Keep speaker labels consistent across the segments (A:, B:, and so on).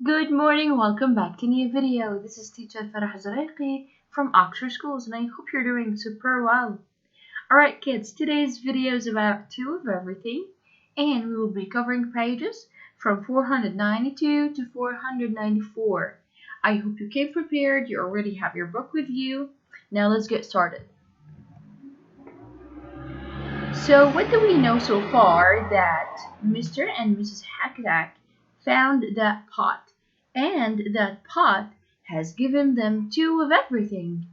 A: Good morning, welcome back to a new video. This is teacher Farah Zaraiqi from Oxford Schools and I hope you're doing super well. Alright kids, today's video is about two of everything and we will be covering pages from 492 to 494. I hope you came prepared, you already have your book with you. Now let's get started. So what do we know so far? That Mr. and Mrs. Hackattack found that pot, and that pot has given them two of everything.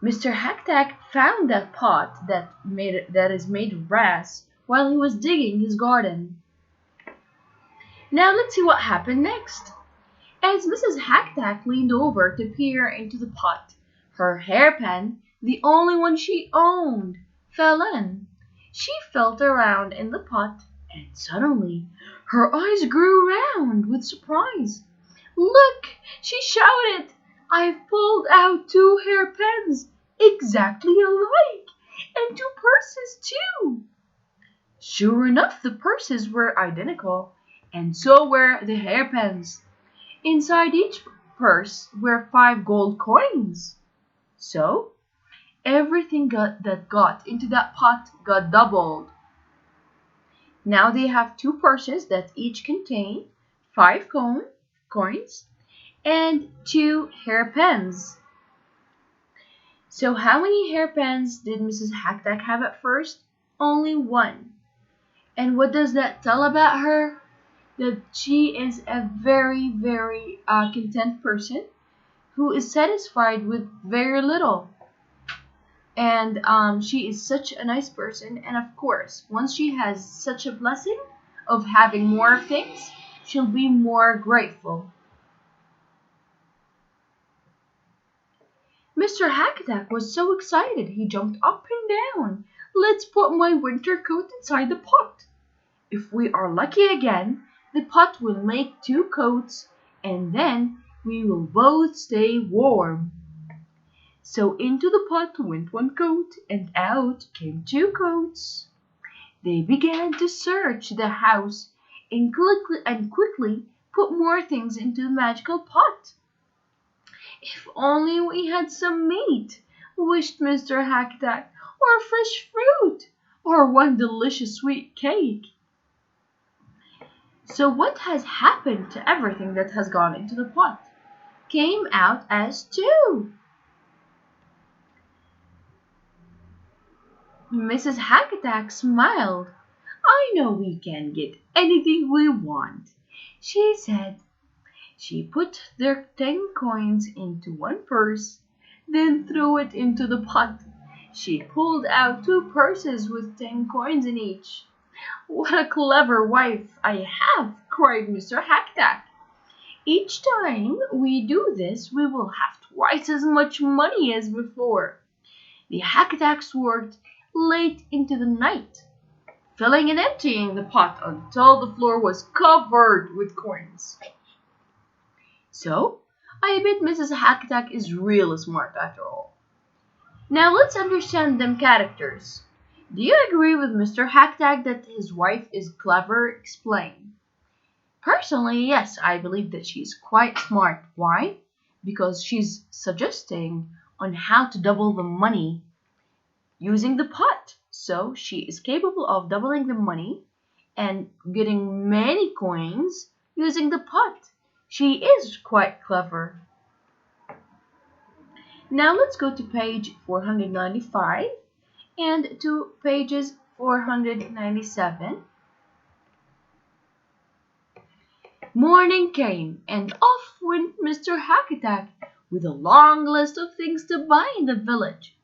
A: Mr. Hackattack found that pot that is made of brass while he was digging his garden. Now let's see what happened next. As Mrs. Hackattack leaned over to peer into the pot, her hairpin, the only one she owned, fell in. She felt around in the pot, and suddenly her eyes grew round with surprise. "Look!" she shouted. "I've pulled out two hairpins, exactly alike, and two purses too." Sure enough, the purses were identical, and so were the hairpins. Inside each purse were 5 gold coins. So everything that got into that pot got doubled. Now they have two purses that each contain 5 coins and 2 hairpins. So how many hairpins did Mrs. Hackattack have at first? Only 1. And what does that tell about her? That she is a very, very content person who is satisfied with very little. And she is such a nice person, and of course once she has such a blessing of having more things, she'll be more grateful. Mr. Hackattack was so excited he jumped up and down. "Let's put my winter coat inside the pot. If we are lucky again, the pot will make 2 coats, and then we will both stay warm." So into the pot went 1 coat, and out came 2 coats. They began to search the house and quickly put more things into the magical pot. "If only we had some meat," wished Mr. Hackattack, "or fresh fruit, or one delicious sweet cake." So what has happened to everything that has gone into the pot? Came out as 2. Mrs. Hackattack smiled. "I know we can get anything we want," she said. She put their 10 coins into 1 purse, then threw it into the pot. She pulled out 2 purses with 10 coins in each. "What a clever wife I have!" cried Mr. Hackattack. "Each time we do this, we will have twice as much money as before." The Hackattacks worked late into the night, filling and emptying the pot until the floor was covered with coins. So, I bet Mrs. Hackattack is real smart after all. Now let's understand them characters. Do you agree with Mr. Hackattack that his wife is clever? Explain. Personally, yes, I believe that she's quite smart. Why? Because she's suggesting on how to double the money using the pot. So she is capable of doubling the money and getting many coins using the pot. She is quite clever. Now let's go to page 495 and to pages 497. Morning came, and off went Mr. Hackattack with a long list of things to buy in the village.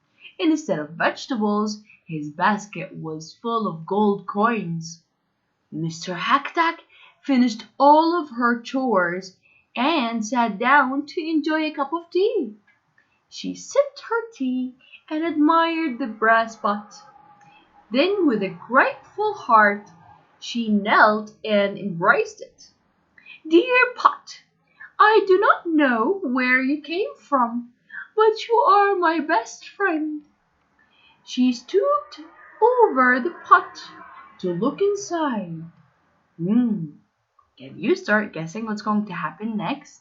A: Instead of vegetables, his basket was full of gold coins. Mr. Hackattack finished all of her chores and sat down to enjoy a cup of tea. She sipped her tea and admired the brass pot. Then, with a grateful heart, she knelt and embraced it. "Dear pot, I do not know where you came from, but you are my best friend." She stooped over the pot to look inside. Can you start guessing what's going to happen next?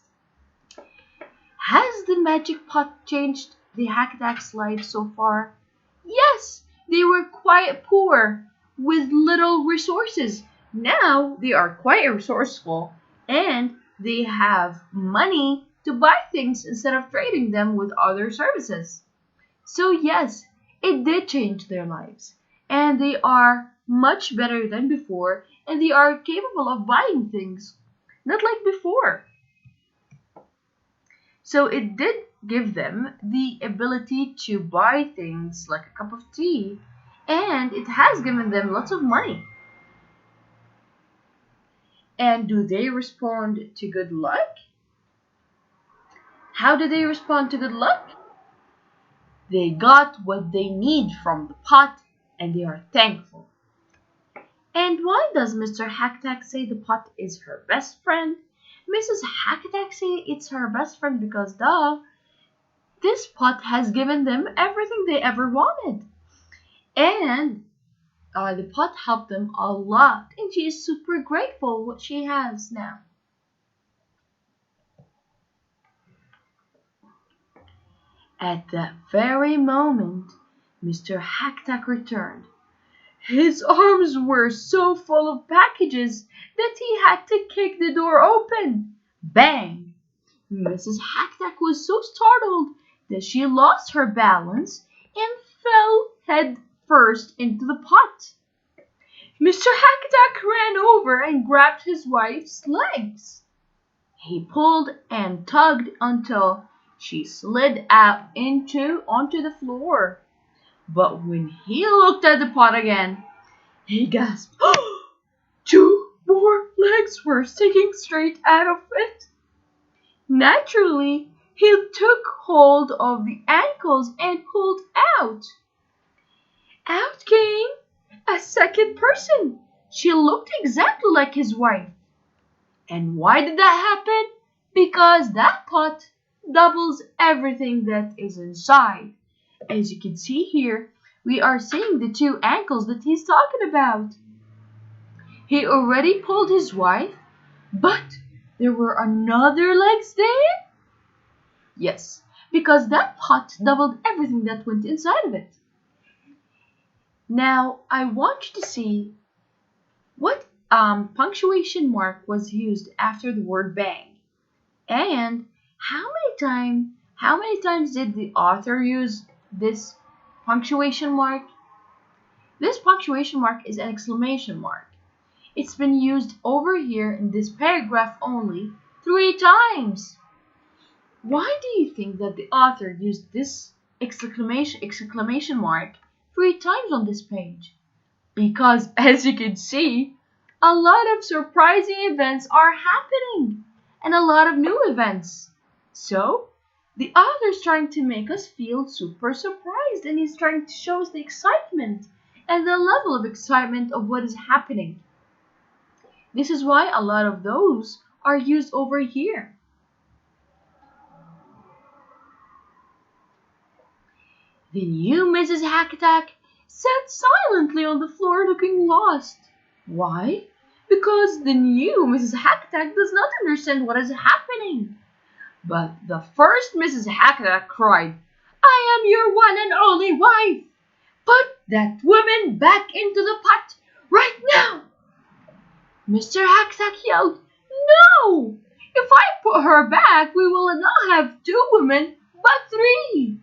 A: Has the magic pot changed the Hackatack's life so far? Yes, they were quite poor with little resources. Now they are quite resourceful and they have money to buy things instead of trading them with other services. So, yes, it did change their lives. And they are much better than before and they are capable of buying things, not like before. So it did give them the ability to buy things like a cup of tea, and it has given them lots of money. And do they respond to good luck? How do they respond to good luck? They got what they need from the pot, and they are thankful. And why does Mr. Hacktack say the pot is her best friend? Mrs. Hackatack say it's her best friend because, duh, this pot has given them everything they ever wanted. And the pot helped them a lot, and she is super grateful what she has now. At that very moment, Mr. Hacktack returned. His arms were so full of packages that he had to kick the door open. Bang! Mrs. Hacktack was so startled that she lost her balance and fell head first into the pot. Mr. Hacktack ran over and grabbed his wife's legs. He pulled and tugged until she slid out onto the floor. But when he looked at the pot again, he gasped, "Two more legs were sticking straight out of it." Naturally, he took hold of the ankles and pulled out. Out came a second person. She looked exactly like his wife. And why did that happen? Because that pot doubles everything that is inside. As you can see here, we are seeing the two ankles that he's talking about. He already pulled his wife, but there were another legs there? Yes, because that pot doubled everything that went inside of it. Now, I want you to see what punctuation mark was used after the word bang. And how many times did the author use this punctuation mark? This punctuation mark is an exclamation mark. It's been used over here in this paragraph only 3 times. Why do you think that the author used this exclamation mark 3 times on this page? Because, as you can see, a lot of surprising events are happening and a lot of new events. So, the author's trying to make us feel super surprised and he's trying to show us the excitement and the level of excitement of what is happening. This is why a lot of those are used over here. The new Mrs. Hackatack sat silently on the floor looking lost. Why? Because the new Mrs. Hackatack does not understand what is happening. But the first Mrs. Hackatack cried, "I am your one and only wife! Put that woman back into the pot right now!" Mr. Hackatack yelled, "No! If I put her back, we will not have 2 women, but 3.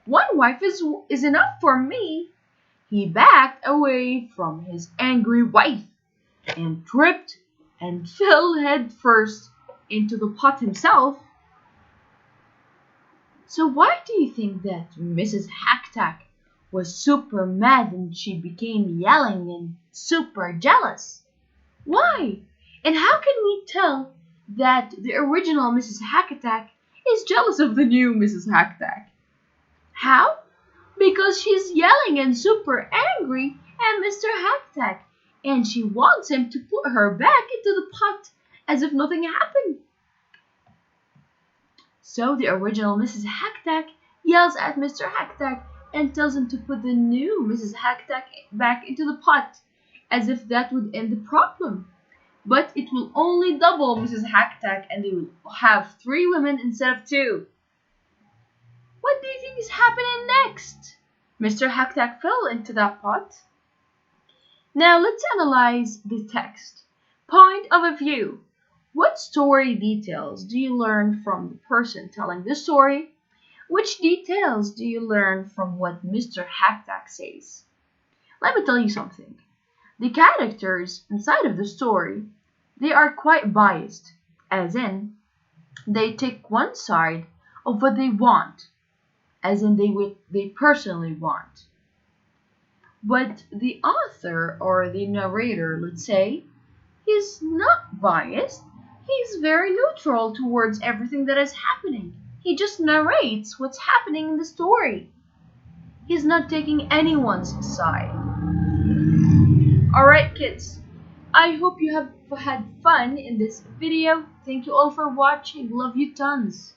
A: 1 wife is enough for me." He backed away from his angry wife and tripped and fell head first into the pot himself. So why do you think that Mrs. Hackatack was super mad and she became yelling and super jealous? Why? And how can we tell that the original Mrs. Hackatack is jealous of the new Mrs. Hackatack? How? Because she's yelling and super angry at Mr. Hackatack, and she wants him to put her back into the pot as if nothing happened. So the original Mrs. Hackatack yells at Mr. Hackatack and tells him to put the new Mrs. Hackatack back into the pot, as if that would end the problem. but it will only double Mrs. Hackattack and they will have 3 women instead of 2. What do you think is happening next? Mr. Hackattack fell into that pot. Now let's analyze the text. Point of view. What story details do you learn from the person telling the story? Which details do you learn from what Mr. Hackattack says? Let me tell you something. The characters inside of the story, they are quite biased, as in, they take one side of what they want, as in they personally want. But the author or the narrator, let's say, he's not biased. He's very neutral towards everything that is happening. He just narrates what's happening in the story. He's not taking anyone's side. Alright kids, I hope you have had fun in this video. Thank you all for watching. Love you tons.